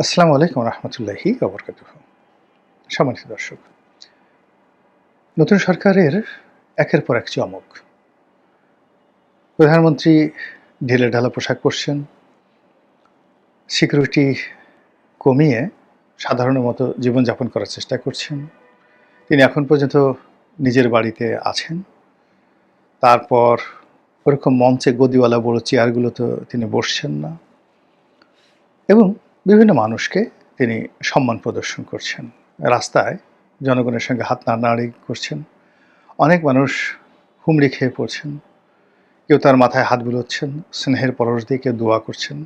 আসসালামু আলাইকুম রহমতুল্লাহি ওবরকাতুহু। সম্মানিত দর্শক, নতুন সরকারের একের পর এক চমক। প্রধানমন্ত্রী ঢিলেঢালা পোশাক পরছেন, সিকিউরিটি কমিয়ে সাধারণের মতো জীবনযাপন করার চেষ্টা করছেন। তিনি এখন পর্যন্ত নিজের বাড়িতে আছেন। তারপর ওরকম মঞ্চে গদিওয়ালা বড় চেয়ারগুলোতে তিনি বসছেন না এবং বিভিন্ন মানুষকে তিনি সম্মান প্রদর্শন করছেন। রাস্তায় জনগণের সঙ্গে হাত নাড়ানাড়ি করছেন। অনেক মানুষ হুমড়ি খেয়ে পড়ছেন। কেউ তার মাথায় হাত বুলোচ্ছেন, স্নেহের পরশ দিয়ে কেউ দোয়া করছেন।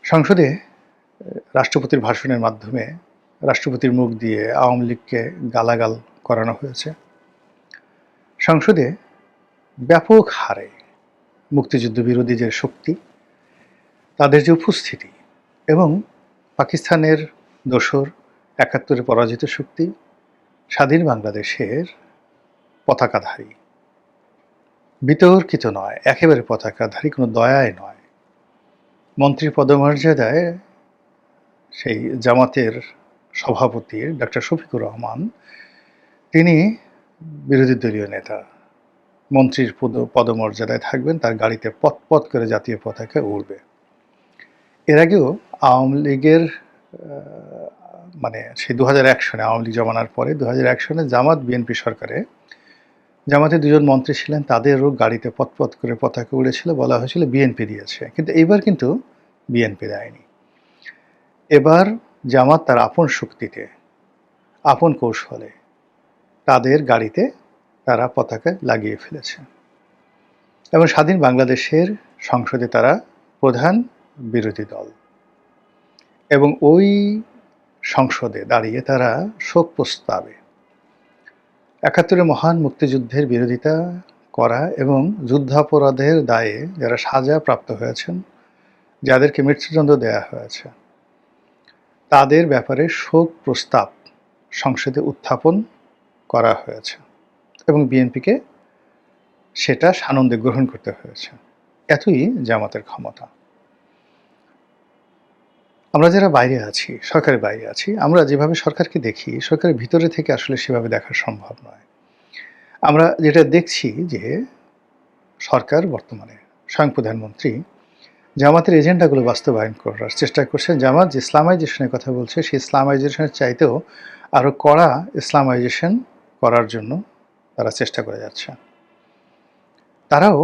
সংসদে রাষ্ট্রপতির ভাষণের মাধ্যমে রাষ্ট্রপতির মুখ দিয়ে আওয়ামী লীগকে গালাগাল করানো হয়েছে। সংসদে ব্যাপক হারে মুক্তিযুদ্ধ বিরোধী যে শক্তি, তাদের যে উপস্থিতি এবং পাকিস্তানের দোসর ৭১-এ পরাজিত শক্তি, স্বাধীন বাংলাদেশের পতাকাধারী, বিতর্কিত নয়, একেবারে পতাকাধারী, কোনো দয়ায় নয়, মন্ত্রী পদমর্যাদায় সেই জামাতের সভাপতি ডক্টর শফিকুর রহমান, তিনি বিরোধী দলীয় নেতা, মন্ত্রীর পদমর্যাদায় থাকবেন, তার গাড়িতে পথ করে জাতীয় পতাকা উড়বে। এর আগেও আওয়ামী লীগের মানে সেই ২০০১ সনে আওয়ামী লীগ জমানার পরে ২০০১ সনে জামাত বিএনপি সরকারে জামাতে দুজন মন্ত্রী ছিলেন, তাদেরও গাড়িতে পথ করে পতাকা উড়েছিল, বলা হয়েছিল বিএনপি দিয়েছে। কিন্তু এইবার কিন্তু বিএনপি দেয়নি। এবার জামাত তার আপন শক্তিতে, আপন কৌশলে তাদের গাড়িতে তারা পতাকা লাগিয়ে ফেলেছে এবং স্বাধীন বাংলাদেশের সংসদে তারা প্রধান বিরোধী দল এবং ওই সংসদে দাঁড়িয়ে তারা শোক প্রস্তাবে ৭১-এর মহান মুক্তিযুদ্ধের বিরোধিতা করা এবং যুদ্ধাপরাধের দায়ে যারা সাজাপ্রাপ্ত হয়েছেন, যাদেরকে মৃত্যুদণ্ড দেয়া হয়েছে, তাদের ব্যাপারে শোক প্রস্তাব সংসদে উত্থাপন করা হয়েছে এবং বিএনপিকে সেটা সানন্দে গ্রহণ করতে হয়েছে। এতই জামাতের ক্ষমতা। আমরা যারা বাইরে আছি, সরকারের বাইরে আছি, আমরা যেভাবে সরকারকে দেখি, সরকারের ভিতরে থেকে আসলে সেভাবে দেখা সম্ভব নয়। আমরা যেটা দেখছি যে সরকার বর্তমানে স্বয়ং প্রধানমন্ত্রী জামাতের এজেন্ডাগুলো বাস্তবায়ন করার চেষ্টা করছেন। জামাত যে ইসলামাইজেশনের কথা বলছে, সেই ইসলামাইজেশনের চাইতেও আরও কড়া ইসলামাইজেশন করার জন্য তারা চেষ্টা করে যাচ্ছে। তারাও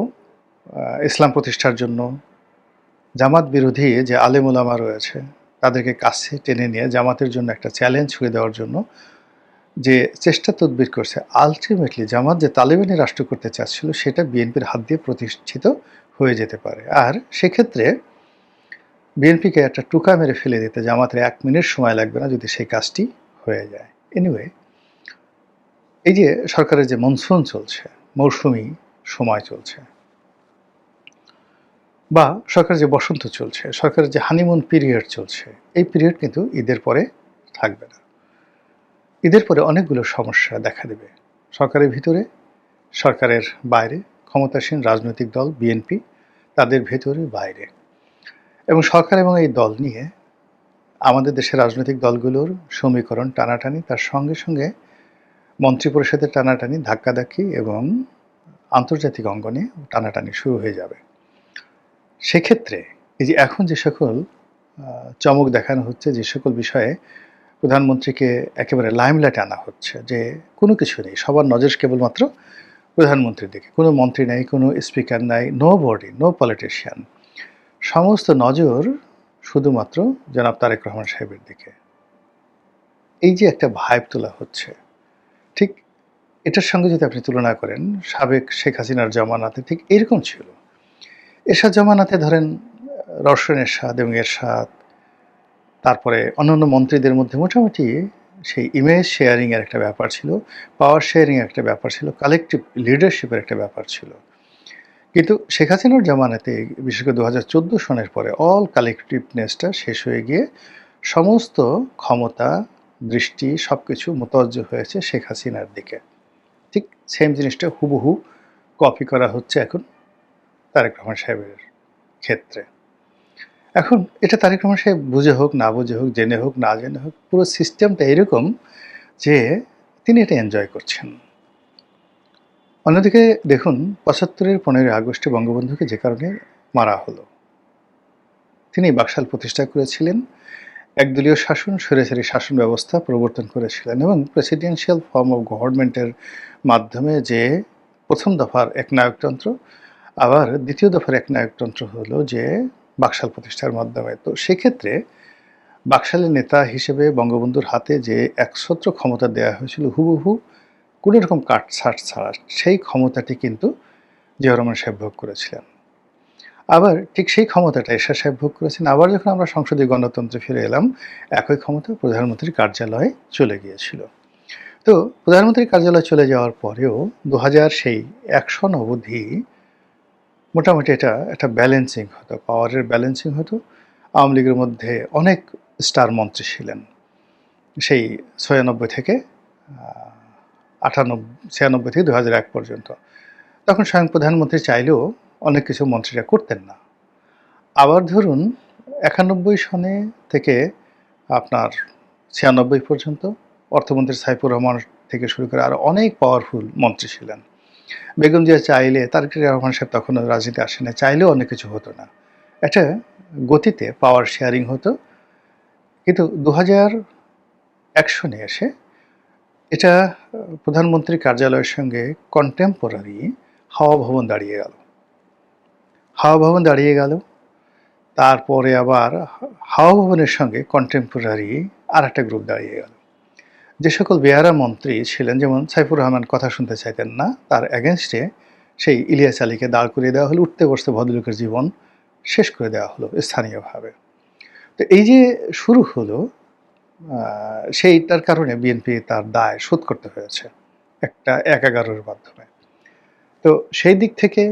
ইসলাম প্রতিষ্ঠার জন্য জামাত বিরোধী যে আলেম ওলামা রয়েছে, তাদেরকে কাছে টেনে নিয়ে জামাতের জন্য একটা চ্যালেঞ্জ ছুড়ে দেওয়ার জন্য যে চেষ্টা তদবির করছে, আলটিমেটলি জামাত যে তালেবানি রাষ্ট্র করতে চাচ্ছিল, সেটা বিএনপির হাত দিয়ে প্রতিষ্ঠিত হয়ে যেতে পারে। আর সেক্ষেত্রে বিএনপিকে একটা টুকা মেরে ফেলে দিতে জামাতের ১ মিনিট সময় লাগবে না, যদি সেই কাজটি হয়ে যায়। এনিওয়ে, এই যে সরকারের যে মনসুন চলছে, মৌসুমি সময় চলছে, বা সরকারের যে বসন্ত চলছে, সরকারের যে হানিমুন পিরিয়ড চলছে, এই পিরিয়ড কিন্তু ঈদের পরে থাকবে না। ঈদের পরে অনেকগুলো সমস্যা দেখা দেবে সরকারের ভিতরে, সরকারের বাইরে, ক্ষমতাসীন রাজনৈতিক দল বিএনপি, তাদের ভেতরে বাইরে, এবং সরকার এবং এই দল নিয়ে আমাদের দেশের রাজনৈতিক দলগুলোর সমীকরণ টানাটানি, তার সঙ্গে সঙ্গে মন্ত্রিপরিষদের টানাটানি, ধাক্কাধাক্কি এবং আন্তর্জাতিক অঙ্গনে টানাটানি শুরু হয়ে যাবে। সেক্ষেত্রে এই যে এখন যে সকল চমক দেখানো হচ্ছে, যে সকল বিষয়ে প্রধানমন্ত্রীকে একেবারে লাইমলাইটে আনা হচ্ছে, যে কোনো কিছু নেই, সবার নজর কেবলমাত্র প্রধানমন্ত্রীর দিকে, কোনো মন্ত্রী নেই, কোনো স্পিকার নাই, নো বডি, নো পলিটিশিয়ান, সমস্ত নজর শুধুমাত্র জনাব তারেক রহমান সাহেবের দিকে। এই যে একটা ভাইব তোলা হচ্ছে, ঠিক এটার সঙ্গে যদি আপনি তুলনা করেন সাবেক শেখ হাসিনার জমানাতে, ঠিক এরকম ছিল। এরশাদ জমানাতে ধরেন রওশন এরশাদ এবং এরশাদ, তারপরে অন্যান্য মন্ত্রীদের মধ্যে মোটামুটি সেই ইমেজ শেয়ারিংয়ের একটা ব্যাপার ছিল, পাওয়ার শেয়ারিংয়ের একটা ব্যাপার ছিল, কালেকটিভ লিডারশিপের একটা ব্যাপার ছিল। কিন্তু শেখ হাসিনার জমানাতে, বিশেষ করে ২০১৪ সনের পরে অল কালেকটিভনেসটা শেষ হয়ে গিয়ে সমস্ত ক্ষমতা, দৃষ্টি, সব কিছু মোতাবজ্জহ হয়েছে শেখ হাসিনার দিকে। ঠিক সেম জিনিসটা হুবহু কপি করা হচ্ছে এখন তারেক রহমান সাহেবের ক্ষেত্রে। এখন এটা তারেক রহমান সাহেব বুঝে হোক, না বুঝে হোক, জেনে হোক, না জেনে হোক, পুরো সিস্টেমটা এরকম যে তিনি এটা এনজয় করছেন। অন্যদিকে দেখুন ৭৫-এর ১৫ই আগস্টে বঙ্গবন্ধুকে যে কারণে মারা হলো। তিনি বাকশাল প্রতিষ্ঠা করেছিলেন, একদলীয় শাসন, স্বৈরাচারী শাসন ব্যবস্থা প্রবর্তন করেছিলেন এবং প্রেসিডেন্সিয়াল ফর্ম অফ গভর্নমেন্টের মাধ্যমে যে ১ম দফার একনায়কতন্ত্র, আবার ২য় দফার একনায়কতন্ত্র হলো যে বাকশাল প্রতিষ্ঠার মাধ্যমে। তো সেক্ষেত্রে বাকশালের নেতা হিসেবে বঙ্গবন্ধুর হাতে যে একছত্র ক্ষমতা দেওয়া হয়েছিল হুবহু কোনো রকম কাটছাঁট ছাড়া, সেই ক্ষমতাটি কিন্তু জিয়াউর রহমান সাহেব ভোগ করেছিলেন। আবার ঠিক সেই ক্ষমতাটা এরশাদ সাহেব ভোগ করেছেন। আবার যখন আমরা সংসদীয় গণতন্ত্রে ফিরে এলাম, একই ক্ষমতা প্রধানমন্ত্রীর কার্যালয়ে চলে গিয়েছিল। তো প্রধানমন্ত্রীর কার্যালয়ে চলে যাওয়ার পরেও ২০০০ সেই ১ সন অবধি মোটামুটি এটা একটা ব্যালেন্সিং হতো, পাওয়ারের ব্যালেন্সিং হতো। আওয়ামী লীগের মধ্যে অনেক স্টার মন্ত্রী ছিলেন সেই ৯৬ থেকে ৯৬ থেকে ২০০১ পর্যন্ত। তখন স্বয়ং প্রধানমন্ত্রী চাইলেও অনেক কিছু মন্ত্রীরা করতেন না। আবার ধরুন ৯১ সনে থেকে আপনার ৯৬ পর্যন্ত অর্থমন্ত্রী সাইফুর রহমান থেকে শুরু করে আরও অনেক পাওয়ারফুল মন্ত্রী ছিলেন। বেগম জিয়া চাইলে, তারেক রহমান সাহেব তখনও রাজনীতি আসেন না, চাইলেও অনেক কিছু হতো না। একটা গতিতে পাওয়ার শেয়ারিং হতো। কিন্তু ২০০১ সনে এসে এটা প্রধানমন্ত্রীর কার্যালয়ের সঙ্গে কন্টেম্পোরারি হাওয়া ভবন দাঁড়িয়ে গেল। হাওয়া ভবন দাঁড়িয়ে গেল, তারপরে আবার হাওয়া ভবনের সঙ্গে কন্টেম্পোরারি আর একটা গ্রুপ দাঁড়িয়ে গেল। যে সকল বেয়ারা মন্ত্রী ছিলেন, যেমন সাইফুর রহমান কথা শুনতে চাইতেন না, তার অ্যাগেনস্টে সেই ইলিয়াস আলীকে দাঁড় করিয়ে দেওয়া হলো, উঠতে বসতে ভদ্রলোকের জীবন শেষ করে দেওয়া হলো স্থানীয়ভাবে। তো এই যে শুরু হলো, সেইটার কারণে বিএনপি তার দায় শোধ করতে হয়েছে একটা ১/১১-র মাধ্যমে। তো সেই দিক থেকে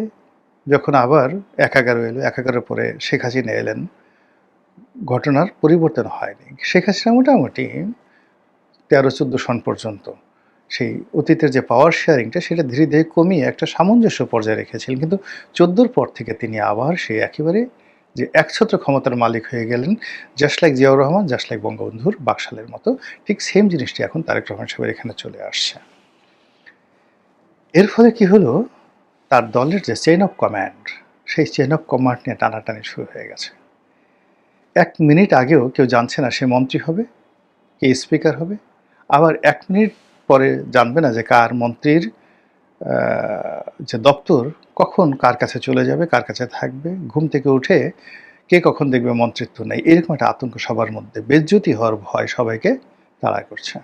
যখন আবার ১/১১ এলো, ১/১১ পরে শেখ হাসিনা এলেন, ঘটনার পরিবর্তন হয়নি। শেখ হাসিনা মোটামুটি ১৩-১৪ সন পর্যন্ত সেই অতীতের যে পাওয়ার শেয়ারিংটা সেটা ধীরে ধীরে কমিয়ে একটা সামঞ্জস্য পর্যায়ে রেখেছিলেন। কিন্তু ১৪-র পর থেকে তিনি আবার সেই একেবারে যে একছত্র ক্ষমতার মালিক হয়ে গেলেন, just like Ziaur Rahman, just like বঙ্গবন্ধুর বাকশালের মতো। ঠিক সেম জিনিসটি এখন তারেক রহমান সাহেবের এখানে চলে আসছে। এর ফলে কি হলো, তার দলের যে চেইন অফ কমান্ড, সেই চেইন অফ কমান্ড নিয়ে টানাটানি শুরু হয়ে গেছে। ১ মিনিট আগেও কেউ জানছে না সে মন্ত্রী হবে, কে স্পিকার হবে। আবার ১ মিনিট পরে জানবে না যে কার মন্ত্রীর যে দপ্তর কখন কার কাছে চলে যাবে, কার কাছে থাকবে। ঘুম থেকে উঠে কে কখন দেখবে মন্ত্রিত্ব নেই, এরকম একটা আতঙ্ক সবার মধ্যে। বেজ্জতি হওয়ার ভয় সবাইকে তাড়া করছে।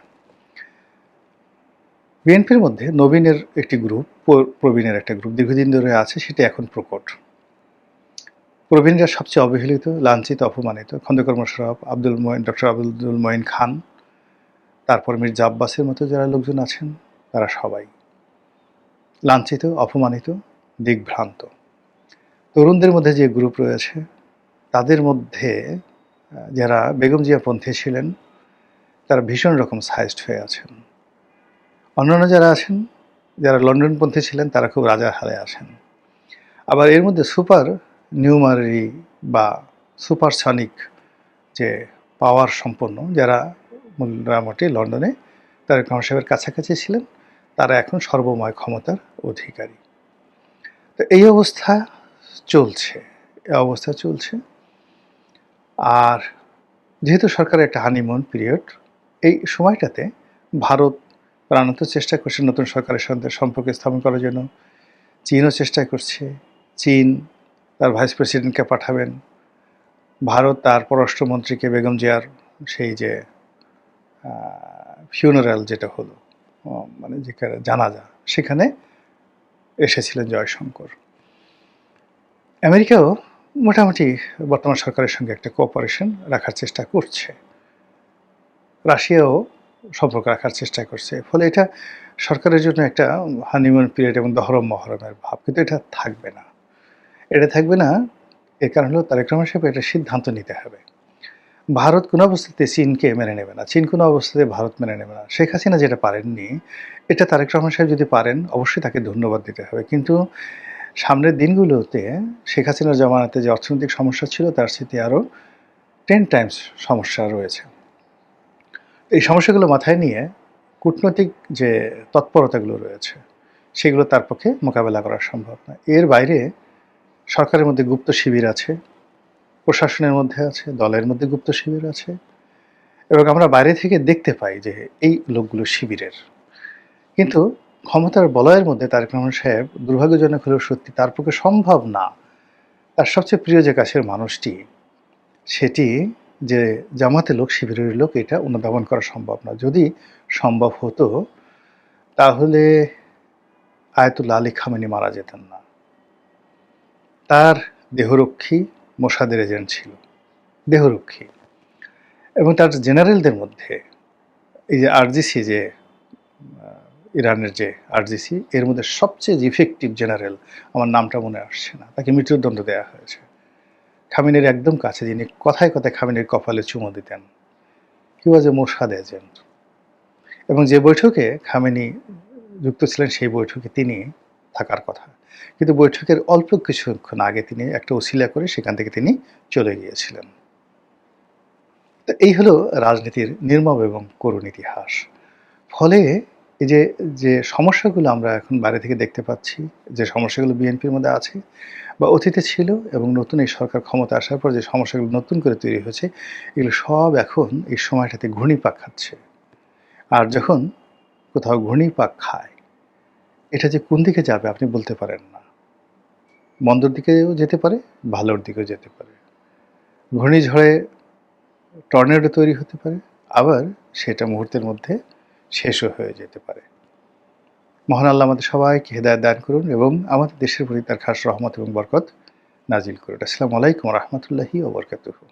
বিএনপির মধ্যে নবীনের একটি গ্রুপ, প্রবীণের একটা গ্রুপ দীর্ঘদিন ধরে আছে, সেটা এখন প্রকট। প্রবীণরা সবচেয়ে অবহেলিত, লাঞ্ছিত, অপমানিত। খন্দকার মোশাররফ, ডক্টর আব্দুল মঈন খান, তারপর মির্জা আব্বাসের মতো যারা লোকজন আছেন, তারা সবাই লাঞ্ছিত, অপমানিত, দিগ্ভ্রান্ত। তরুণদের মধ্যে যে গ্রুপ রয়েছে, তাদের মধ্যে যারা বেগম জিয়া পন্থী ছিলেন, তারা ভীষণ রকম সাইজড হয়ে আছেন। অন্যান্য যারা আছেন, যারা লন্ডনপন্থী ছিলেন, তারা খুব রাজার হালে আছেন। আবার এর মধ্যে সুপার নিউমারি বা সুপারসনিক যে পাওয়ার সম্পন্ন, যারা মোটামুটি লন্ডনে তারেক রহমান সাহেবের কাছাকাছি ছিলেন, তারা এখন সর্বময় ক্ষমতার অধিকারী। তো এই অবস্থা চলছে। আর যেহেতু সরকারের একটা হানিমুন পিরিয়ড, এই সময়টাতে ভারত প্রাণান্ত চেষ্টা করছে নতুন সরকারের সাথে সম্পর্ক স্থাপন করার জন্য। চীনও চেষ্টা করছে। চীন তার ভাইস প্রেসিডেন্টকে পাঠাবেন। ভারত তার পররাষ্ট্রমন্ত্রীকে বেগম জিয়ার সেই যে ফিউনারাল যেটা হলো, মানে যেখানে জানাজা, সেখানে এসেছিলেন জয়শঙ্কর। আমেরিকাও মোটামুটি বর্তমান সরকারের সঙ্গে একটা কোঅপারেশন রাখার চেষ্টা করছে। রাশিয়াও সম্পর্ক রাখার চেষ্টা করছে। ফলে এটা সরকারের জন্য একটা হানিমুন পিরিয়ড এবং দহরম মহরমের ভাব। কিন্তু এটা থাকবে না। এর কারণ হলো তারেক রহমান সাহেব একটা সিদ্ধান্ত নিতে হবে। ভারত কোনো অবস্থাতে চীনকে মেনে নেবে না, চীন কোনো অবস্থাতে ভারত মেনে নেবে না। শেখ হাসিনা যেটা পারেননি, এটা তারেক রহমান সাহেব যদি পারেন, অবশ্যই তাকে ধন্যবাদ দিতে হবে। কিন্তু সামনের দিনগুলোতে শেখ হাসিনার জমানাতে যে অর্থনৈতিক সমস্যা ছিল তার সাথে আরও 10 টাইমস সমস্যা রয়েছে। এই সমস্যাগুলো মাথায় নিয়ে কূটনৈতিক যে তৎপরতাগুলো রয়েছে সেগুলো তার পক্ষে মোকাবেলা করা সম্ভব না। এর বাইরে সরকারের মধ্যে গুপ্ত শিবির আছে, প্রশাসনের মধ্যে আছে, দলের মধ্যে গুপ্ত শিবির আছে এবং আমরা বাইরে থেকে দেখতে পাই যে এই লোকগুলো শিবিরের। কিন্তু ক্ষমতার বলয়ের মধ্যে তারেক রহমান সাহেব দুর্ভাগ্যজনক হলেও সত্যি তার পক্ষে সম্ভব না। তার সবচেয়ে প্রিয় যে কাছের মানুষটি, সেটি যে জামাতের লোক, শিবিরের লোক, এটা অনুধাবন করা সম্ভব না। যদি সম্ভব হতো তাহলে আয়াতুল্লাহ আলী খামেনি মারা যেতেন না। তার দেহরক্ষী মোসাদের এজেন্ট ছিল, দেহরক্ষী। এবং তার জেনারেলদের মধ্যে এই যে আরজিসি, যে ইরানের যে আরজিসি, এর মধ্যে সবচেয়ে ইফেক্টিভ জেনারেল, আমার নামটা মনে আসছে না, তাকে মৃত্যুদণ্ড দেওয়া হয়েছে। খামেনির একদম কাছে, যিনি কথায় কথায় খামেনির কপালে চুমো দিতেন, হি ওয়াজ এ মোসাদ এজেন্ট। এবং যে বৈঠকে খামেনি যুক্ত ছিলেন সেই বৈঠকে তিনি থাকার কথা, কিন্তু বৈঠকের অল্প কিছুক্ষণ আগে তিনি একটা ওসিলা করে সেখান থেকে তিনি চলে গিয়েছিলেন। তো এই হলো রাজনীতির নির্মম এবং করুণ ইতিহাস। ফলে এই যে যে সমস্যাগুলো আমরা এখন বাইরে থেকে দেখতে পাচ্ছি, যে সমস্যাগুলো বিএনপির মধ্যে আছে বা অতীতে ছিল, এবং নতুন এই সরকার ক্ষমতা আসার পর যে সমস্যাগুলো নতুন করে তৈরি হয়েছে, এগুলো সব এখন এই সময়টাতে ঘূর্ণিপাক খাচ্ছে। আর যখন কোথাও ঘূর্ণিপাক খায়, এটা যে কোন দিকে যাবে আপনি বলতে পারেন না। মন্দর দিকেও যেতে পারে, ভালোর দিকেও যেতে পারে। ঘূর্ণিঝড়ে টর্নেডো তৈরি হতে পারে, আবার সেটা মুহূর্তের মধ্যে শেষও হয়ে যেতে পারে। মহান আল্লাহ আমাদের সবাইকে হেদায়েত দান করুন এবং আমাদের দেশের প্রতি তার খাস রহমত এবং বরকত নাজিল করুন। আসসালামু আলাইকুম ওয়া রাহমাতুল্লাহি ওয়া বারাকাতুহু।